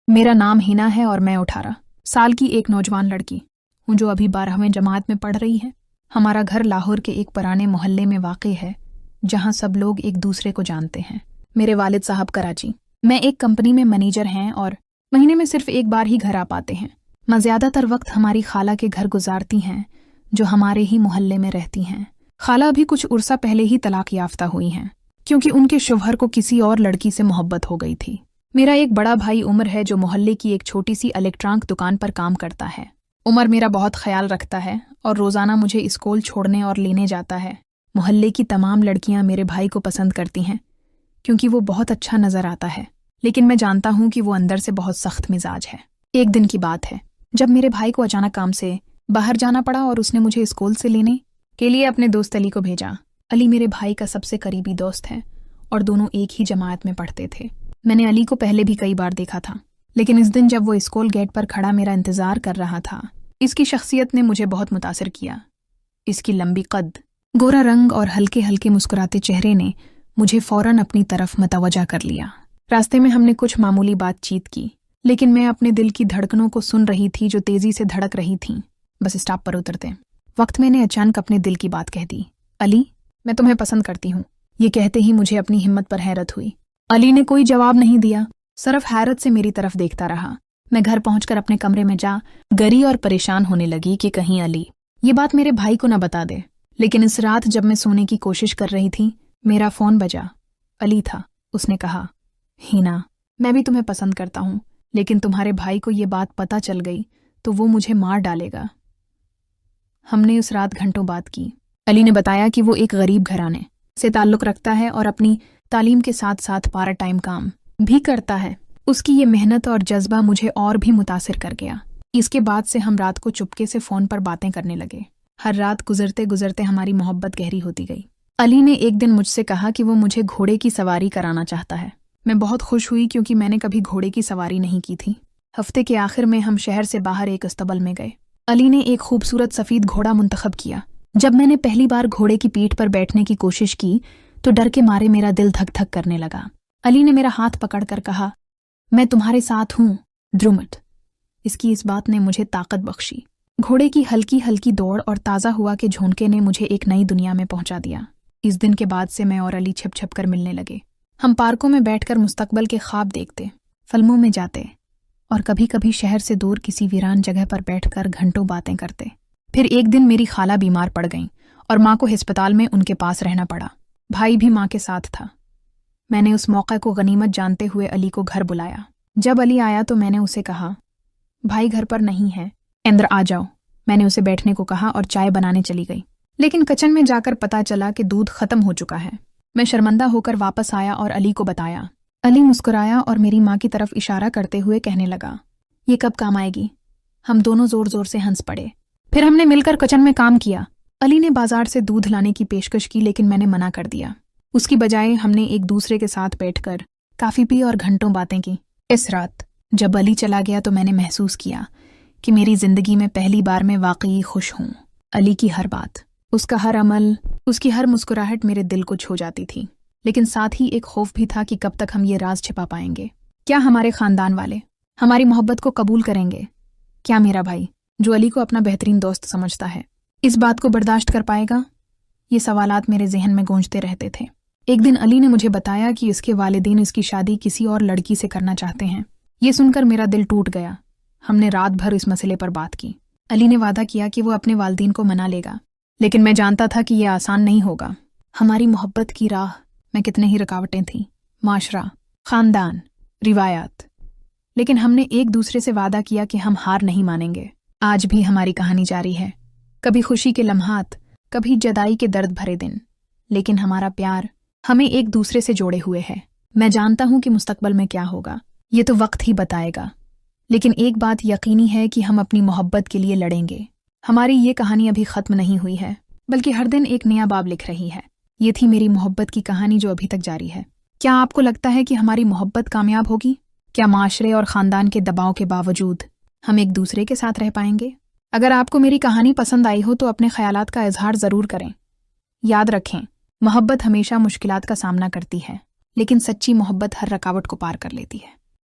मेरा नाम हिना है और मैं 18 साल की एक नौजवान लड़की हूँ जो अभी 12वीं जमात में पढ़ रही है। हमारा घर लाहौर के एक पुराने मोहल्ले में वाक़ई है जहाँ सब लोग एक दूसरे को जानते हैं। मेरे वालिद साहब कराची मैं एक कंपनी में मैनेजर हैं और महीने में सिर्फ एक बार ही घर आ पाते हैं। मैं ज़्यादातर वक्त हमारी खाला के घर गुजारती हैं जो हमारे ही मोहल्ले में रहती हैं। खाला अभी कुछ उर्सा पहले ही तलाक याफ्ता हुई हैं क्योंकि उनके शौहर को किसी और लड़की से मोहब्बत हो गई थी। मेरा एक बड़ा भाई उमर है जो मोहल्ले की एक छोटी सी इलेक्ट्रॉनिक दुकान पर काम करता है। उमर मेरा बहुत ख्याल रखता है और रोज़ाना मुझे स्कूल छोड़ने और लेने जाता है। मोहल्ले की तमाम लड़कियां मेरे भाई को पसंद करती हैं क्योंकि वो बहुत अच्छा नज़र आता है, लेकिन मैं जानता हूँ कि वो अंदर से बहुत सख्त मिजाज है। एक दिन की बात है जब मेरे भाई को अचानक काम से बाहर जाना पड़ा और उसने मुझे स्कूल से लेने के लिए अपने दोस्त अली को भेजा। अली मेरे भाई का सबसे करीबी दोस्त है और दोनों एक ही जमात में पढ़ते थे। मैंने अली को पहले भी कई बार देखा था, लेकिन इस दिन जब वो स्कूल गेट पर खड़ा मेरा इंतजार कर रहा था, इसकी शख्सियत ने मुझे बहुत मुतासिर किया। इसकी लंबी कद, गोरा रंग और हल्के हल्के मुस्कुराते चेहरे ने मुझे फौरन अपनी तरफ मतवजा कर लिया। रास्ते में हमने कुछ मामूली बातचीत की, लेकिन मैं अपने दिल की धड़कनों को सुन रही थी जो तेजी से धड़क रही थीं। बस स्टॉप पर उतरते वक्त मैंने अचानक अपने दिल की बात कह दी, अली मैं तुम्हें पसंद करती हूँ। ये कहते ही मुझे अपनी हिम्मत पर हैरत हुई। अली ने कोई जवाब नहीं दिया, सिर्फ हैरत से मेरी तरफ देखता रहा। मैं घर पहुंचकर अपने कमरे में जा गरी और परेशान होने लगी कि कहीं अली ये बात मेरे भाई को न बता दे। लेकिन इस रात जब मैं सोने की कोशिश कर रही थी, मेरा फोन बजा। अली था। उसने कहा, हिना मैं भी तुम्हें पसंद करता हूँ, लेकिन तुम्हारे भाई को ये बात पता चल गई तो वो मुझे मार डालेगा। हमने उस रात घंटों बात की। अली ने बताया कि वो एक गरीब घराने से ताल्लुक़ रखता है और अपनी तालीम के साथ साथ पार्ट टाइम काम भी करता है। उसकी ये मेहनत और जज्बा मुझे और भी मुतासिर कर गया। इसके बाद से हम रात को चुपके से फ़ोन पर बातें करने लगे। हर रात गुजरते गुजरते हमारी मोहब्बत गहरी होती गई। अली ने एक दिन मुझसे कहा कि वो मुझे घोड़े की सवारी कराना चाहता है। मैं बहुत खुश हुई क्योंकि मैंने कभी घोड़े की सवारी नहीं की थी। हफ्ते के आखिर में हम शहर से बाहर एक अस्तबल में गए। अली ने एक खूबसूरत सफ़ेद घोड़ा मुंतखब किया। जब मैंने पहली बार घोड़े की पीठ पर बैठने की कोशिश की तो डर के मारे मेरा दिल धक धक करने लगा। अली ने मेरा हाथ पकड़कर कहा, मैं तुम्हारे साथ हूँ द्रुमट। इसकी इस बात ने मुझे ताकत बख्शी। घोड़े की हल्की हल्की दौड़ और ताज़ा हुआ के झोंके ने मुझे एक नई दुनिया में पहुंचा दिया। इस दिन के बाद से मैं और अली छिप छिप कर मिलने लगे। हम पार्कों में बैठकर मुस्तकबल के ख्वाब देखते, फिल्मों में जाते और कभी कभी शहर से दूर किसी वीरान जगह पर बैठकर घंटों बातें करते। फिर एक दिन मेरी खाला बीमार पड़ गईं और माँ को अस्पताल में उनके पास रहना पड़ा। भाई भी माँ के साथ था। मैंने उस मौके को गनीमत जानते हुए अली को घर बुलाया। जब अली आया तो मैंने उसे कहा, भाई घर पर नहीं है, अंदर आ जाओ। मैंने उसे बैठने को कहा और चाय बनाने चली गई, लेकिन किचन में जाकर पता चला कि दूध खत्म हो चुका है। मैं शर्मिंदा होकर वापस आया और अली को बताया। अली मुस्कुराया और मेरी माँ की तरफ इशारा करते हुए कहने लगा, ये कब काम आएगी। हम दोनों जोर जोर से हंस पड़े। फिर हमने मिलकर किचन में काम किया। अली ने बाजार से दूध लाने की पेशकश की, लेकिन मैंने मना कर दिया। उसकी बजाय हमने एक दूसरे के साथ बैठकर काफ़ी पी और घंटों बातें की। इस रात जब अली चला गया तो मैंने महसूस किया कि मेरी ज़िंदगी में पहली बार मैं वाकई खुश हूँ। अली की हर बात, उसका हर अमल, उसकी हर मुस्कुराहट मेरे दिल को छू जाती थी, लेकिन साथ ही एक खौफ भी था कि कब तक हम ये राज छिपा पाएंगे। क्या हमारे ख़ानदान वाले हमारी मोहब्बत को कबूल करेंगे? क्या मेरा भाई, जो अली को अपना बेहतरीन दोस्त समझता है, इस बात को बर्दाश्त कर पाएगा? ये सवालात मेरे जहन में गूंजते रहते थे। एक दिन अली ने मुझे बताया कि उसके वालिदैन इसकी शादी किसी और लड़की से करना चाहते हैं। ये सुनकर मेरा दिल टूट गया। हमने रात भर इस मसले पर बात की। अली ने वादा किया कि वो अपने वालिदैन को मना लेगा, लेकिन मैं जानता था कि यह आसान नहीं होगा। हमारी मोहब्बत की राह में कितने ही रुकावटें थीं, माशरा, ख़ानदान, रिवायात, लेकिन हमने एक दूसरे से वादा किया कि हम हार नहीं मानेंगे। आज भी हमारी कहानी जारी है, कभी खुशी के लम्हात, कभी जदाई के दर्द भरे दिन, लेकिन हमारा प्यार हमें एक दूसरे से जोड़े हुए है। मैं जानता हूं कि मुस्तकबल में क्या होगा, ये तो वक्त ही बताएगा, लेकिन एक बात यकीनी है कि हम अपनी मोहब्बत के लिए लड़ेंगे। हमारी ये कहानी अभी ख़त्म नहीं हुई है, बल्कि हर दिन एक नया बाब लिख रही है। ये थी मेरी मोहब्बत की कहानी जो अभी तक जारी है। क्या आपको लगता है कि हमारी मोहब्बत कामयाब होगी? क्या माशरे और ख़ानदान के दबाव के बावजूद हम एक दूसरे के साथ रह पाएंगे? अगर आपको मेरी कहानी पसंद आई हो तो अपने ख्यालात का इजहार ज़रूर करें। याद रखें, मोहब्बत हमेशा मुश्किलात का सामना करती है, लेकिन सच्ची मोहब्बत हर रुकावट को पार कर लेती है।